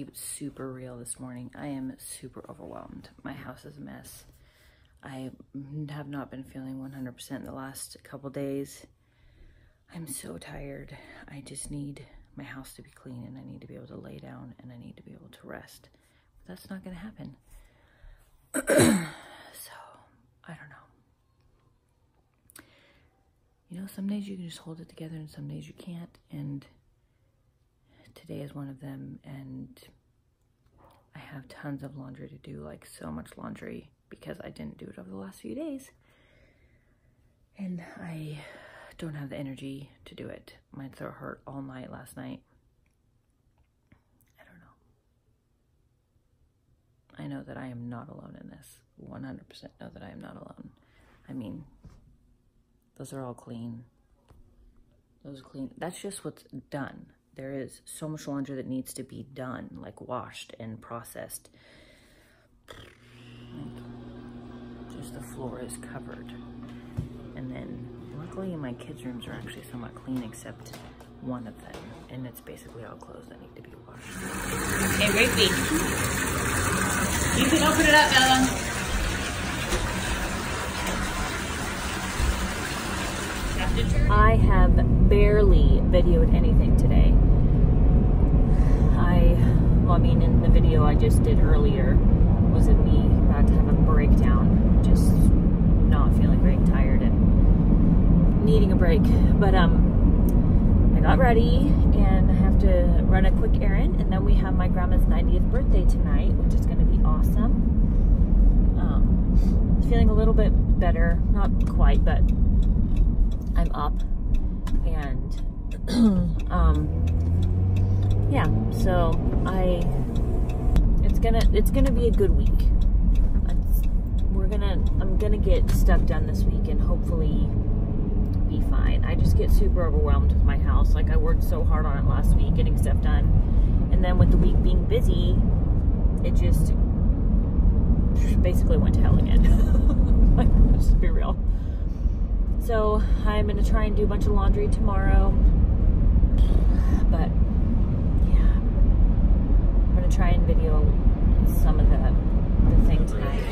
keep it super real this morning. I am super overwhelmed. My house is a mess. I have not been feeling 100% in the last couple days. I'm so tired. I just need my house to be clean, and I need to be able to lay down, and I need to be able to rest. But that's not going to happen. So, I don't know. You know, some days you can just hold it together and some days you can't, and today is one of them, and I have tons of laundry to do, like so much laundry, because I didn't do it over the last few days, and I don't have the energy to do it. My throat hurt all night last night. I don't know. I know that I am not alone in this. 100% know that I am not alone. I mean, those are all clean. Those are clean. That's just what's done. There is so much laundry that needs to be done, like washed and processed. Just the floor is covered. And then, luckily my kids' rooms are actually somewhat clean, except one of them. And it's basically all clothes that need to be washed. Hey, Rigby. You can open it up, Ella. I have barely videoed anything today. I mean, in the video I just did earlier, was it me about to have a breakdown, just not feeling very tired and needing a break. But I got ready and I have to run a quick errand, and then we have my grandma's 90th birthday tonight, which is going to be awesome. Feeling a little bit better, not quite, but I'm up, and yeah, so it's gonna be a good week. I'm gonna get stuff done this week and hopefully be fine. I just get super overwhelmed with my house. Like, I worked so hard on it last week getting stuff done, and then with the week being busy, it just basically went to hell again. Like, let's just be real. So I'm gonna try and do a bunch of laundry tomorrow, but yeah, I'm gonna try and video some of the thing tonight.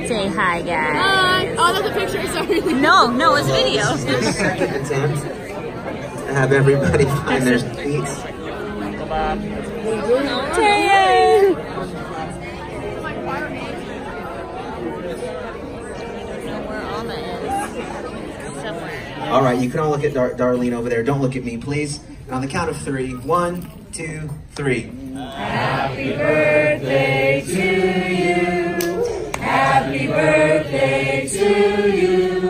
Say hi, guys. Hi. Oh, that's a picture. Sorry. No, it's a video. Second attempt to have everybody find their seats. Uncle Bob. All right, you can all look at Darlene over there. Don't look at me, please. And on the count of 3, 1, 2, 3. Happy birthday to you. Happy birthday to you.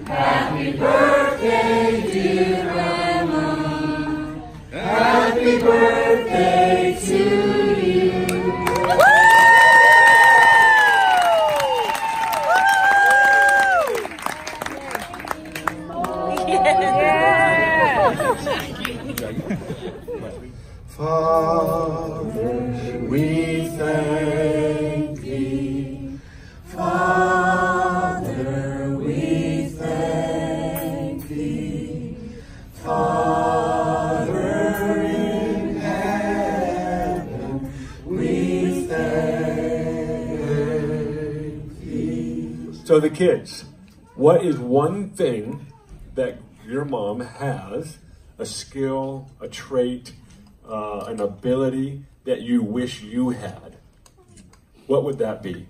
Happy birthday, dear Grandma. Happy birthday to you. Father, we thank thee. Father, we thank thee. Father in heaven, we thank thee. So the kids, what is one thing that your mom has, a skill, a trait, an ability that you wish you had? What would that be?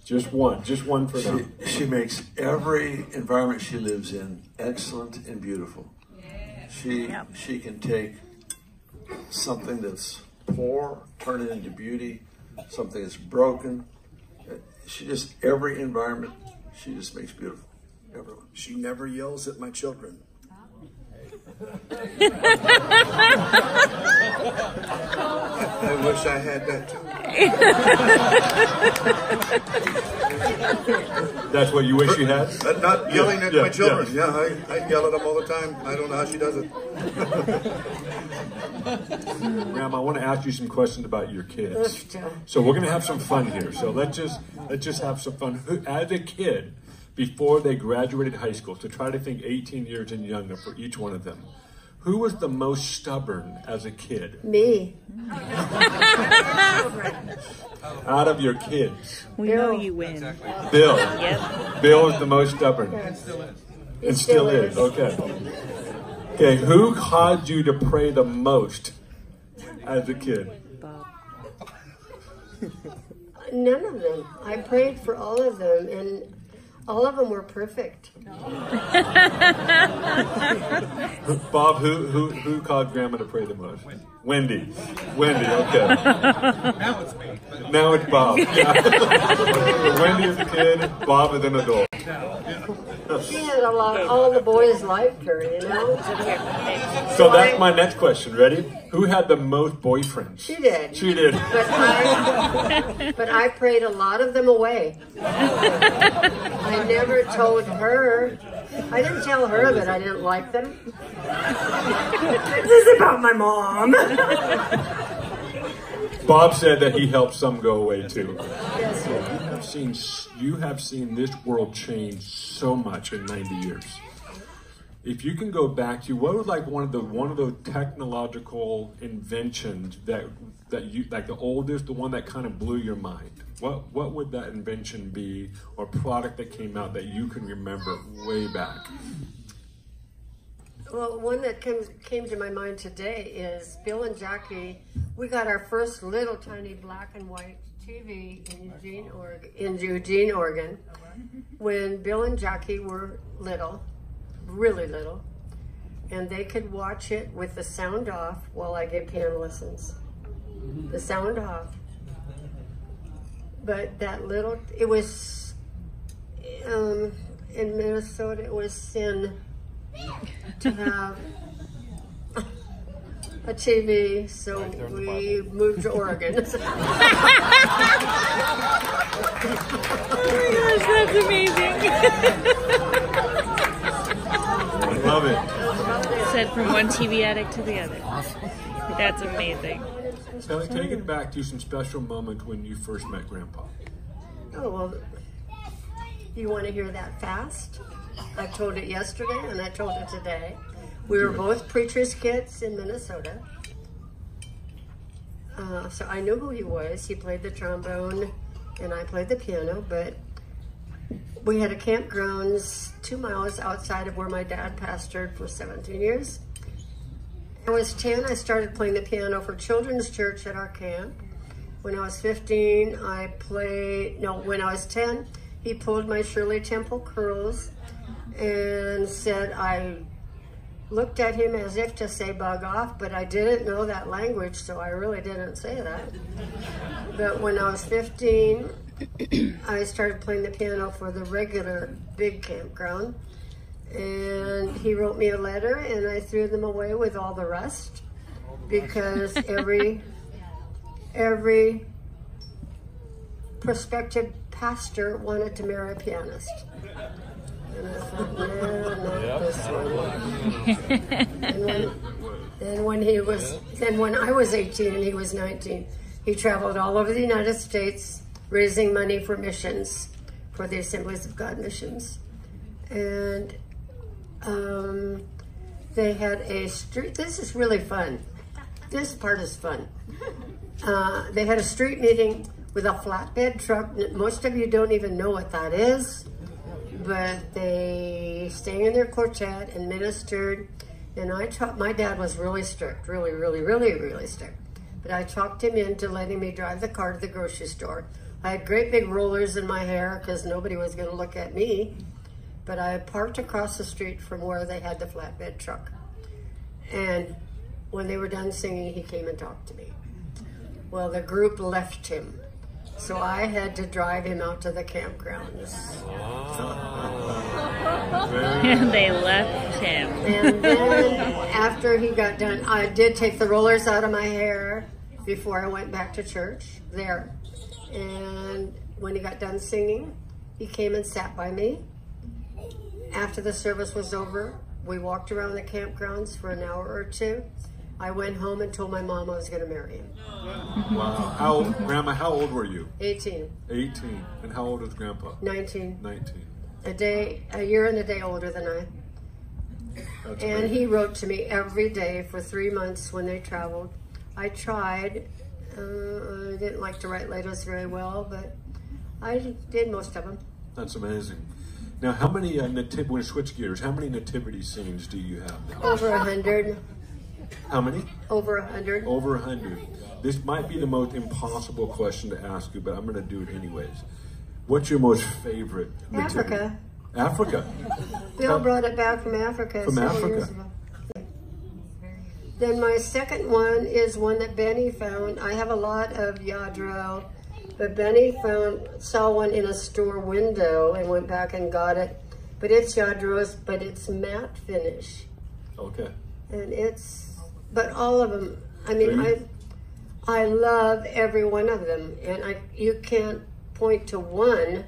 Just one for them. She makes every environment she lives in excellent and beautiful. She can take something that's poor, turn it into beauty, something that's broken. She just, every environment, she just makes beautiful. Everyone. She never yells at my children. I wish I had that too. That's what you wish you had? Not yelling at my children. Yeah, I yell at them all the time. I don't know how she does it. Grandma, I want to ask you some questions about your kids. So we're going to have some fun here. So let's just have some fun. As a kid, before they graduated high school, to try to think 18 years and younger for each one of them, Who was the most stubborn as a kid? Me. Out of your kids? We know you win. Bill. Yep. Bill is the most stubborn. And still is. Okay. Okay, who caused you to pray the most as a kid? None of them. I prayed for all of them, and all of them were perfect. Bob, who caused Grandma to pray the most? Wendy. Wendy, okay. Now it's me. Now it's Bob. Wendy is a kid, Bob is an adult. She had all the boys liked her, you know? So that's my next question. Ready? Who had the most boyfriends? She did. She did. But I prayed a lot of them away. I never told her. I didn't tell her that I didn't like them. This is about my mom. Bob said that he helped some go away too. Yes, You have seen this world change so much in 90 years. If you can go back to what was like one of those technological inventions that you like, the oldest, the one that kind of blew your mind. What would that invention be, or product that came out that you can remember way back? Well, one that came to my mind today is Bill and Jackie. We got our first little tiny black and white TV in Eugene, Oregon, when Bill and Jackie were little, really little, and they could watch it with the sound off while I gave piano lessons. The sound off. But that little, it was, in Minnesota, it was sin to have a TV, so we moved to Oregon. Oh my gosh, that's amazing. I love it. Said from one TV addict to the other. That's amazing. So take it back to some special moments when you first met Grandpa. Oh, well, you want to hear that fast? I told it yesterday and I told it today. We were both preacher's kids in Minnesota. So I knew who he was. He played the trombone and I played the piano, but we had a campgrounds 2 miles outside of where my dad pastored for 17 years. When I was 10, I started playing the piano for children's church at our camp. When I was 15, when I was 10, he pulled my Shirley Temple curls and said, I looked at him as if to say bug off, but I didn't know that language, so I really didn't say that. But when I was 15, I started playing the piano for the regular big campground. And he wrote me a letter and I threw them away with all the rest because every prospective pastor wanted to marry a pianist. And I thought, no, not this one. And when I was 18 and he was 19, he traveled all over the United States raising money for missions, for the Assemblies of God missions. And they had a street, this is really fun. This part is fun. They had a street meeting with a flatbed truck. Most of you don't even know what that is, but they sang in their quartet and ministered. And my dad was really strict, really strict. But I talked him into letting me drive the car to the grocery store. I had great big rollers in my hair because nobody was going to look at me. But I parked across the street from where they had the flatbed truck. And when they were done singing, he came and talked to me. Well, the group left him. So I had to drive him out to the campgrounds. And they left him. And then after he got done, I did take the rollers out of my hair before I went back to church there. And when he got done singing, he came and sat by me. After the service was over, we walked around the campgrounds for an hour or two. I went home and told my mom I was going to marry him. Wow. Grandma, how old were you? 18. 18. And how old was Grandpa? 19. 19. A year and a day older than I. That's and great. he wrote to me every day for 3 months when they traveled. I tried. I didn't like to write letters very well, but I did most of them. That's amazing. Now, how many we'll switch gears. How many nativity scenes do you have now? Over 100. How many? Over 100. Over 100. This might be the most impossible question to ask you, but I'm going to do it anyways. What's your most favorite nativity? Africa. Africa. Bill brought it back from Africa From several Africa. years ago. Then my second one is one that Benny found. I have a lot of Yadro, but Benny saw one in a store window and went back and got it. But it's Yadros, but it's matte finish. Okay. And but all of them, I mean, I love every one of them. And you can't point to one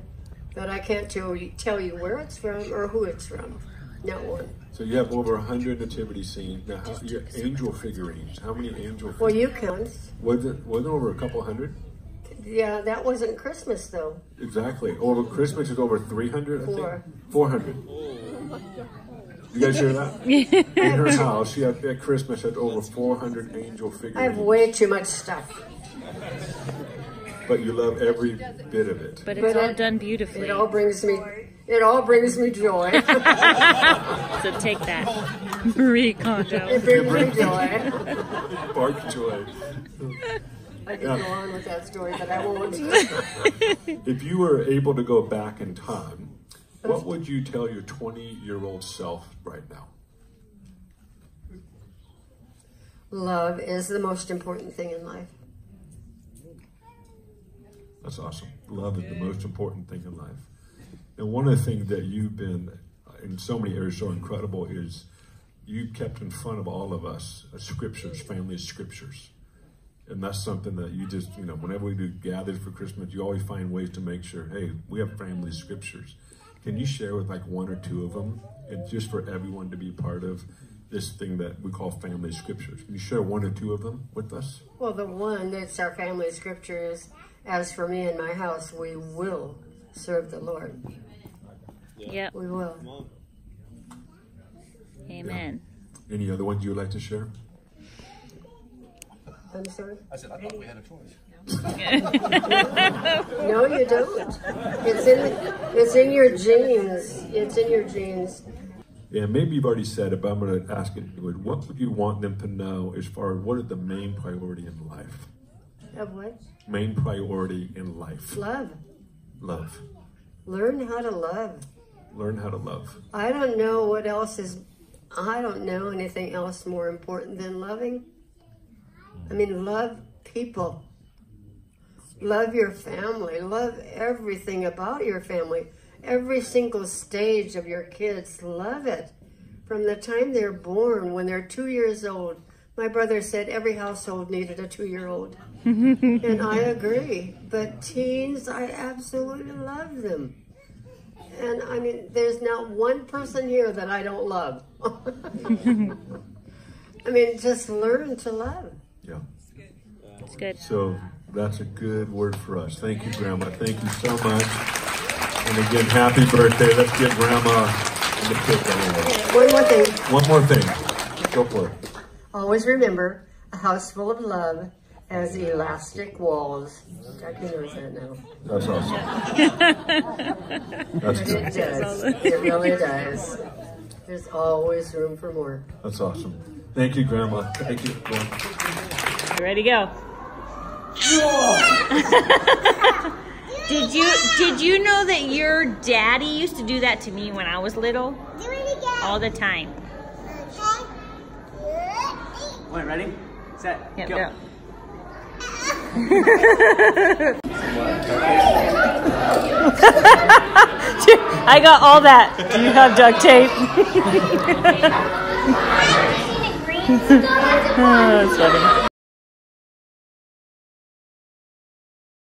that I can't tell you where it's from or who it's from. Not one. So you have over 100 nativity scenes. Now, your angel figurines. How many angel figurines? Well, you count. Wasn't it over a couple hundred? Yeah, that wasn't Christmas, though. Exactly. Over Christmas is over 300, I think? 400. You guys hear that? In her house, she had, at Christmas had over 400 angel figurines. I have way too much stuff. But you love every bit of it. But it's all done beautifully. It all brings me joy. So take that, Marie Kondo. It brings me joy. Bark joy. I could go on with that story, but I won't. If you were able to go back in time, what would you tell your 20-year-old self right now? Love is the most important thing in life. That's awesome. Love is the most important thing in life. And one of the things that you've been, in so many areas, so incredible is you kept in front of all of us scriptures, family scriptures. And that's something that you just, whenever we do gathers for Christmas, you always find ways to make sure, hey, we have family scriptures. Can you share with like one or two of them, and just for everyone to be part of this thing that we call family scriptures? Can you share one or two of them with us? Well, the one that's our family scripture is, as for me and my house, we will serve the Lord. Yep. We will. Amen. Yeah. Any other ones you would like to share? I'm sorry? I said, I thought we had a choice. No, you don't. It's in your genes. It's in your genes. Yeah, maybe you've already said it, but I'm going to ask it. What would you want them to know as far as what is the main priority in life? Of what? Main priority in life. Love. Love. Learn how to love. Learn how to love. I don't know what else is, I don't know anything else more important than loving. I mean, love people. Love your family. Love everything about your family. Every single stage of your kids. Love it. From the time they're born, when they're 2 years old. My brother said every household needed a 2-year-old. And I agree. But teens, I absolutely love them. And I mean, there's not one person here that I don't love. I mean, just learn to love. Yeah. It's good. So that's a good word for us. Thank you, Grandma. Thank you so much. And again, happy birthday. Let's give Grandma the pick anyway. One more thing. One more thing. Go for it. Always remember, a house full of love has elastic walls. Jackie knows that now. That's awesome. That's It good. does. It really does. There's always room for more. That's awesome. Thank you, Grandma. Thank you. Ready to go. Did you know that your daddy used to do that to me when I was little? Do it again. All the time. Okay. Alright, ready? Set, Yep, go. go. I got all that. Do you have duct tape? Oh, that's funny.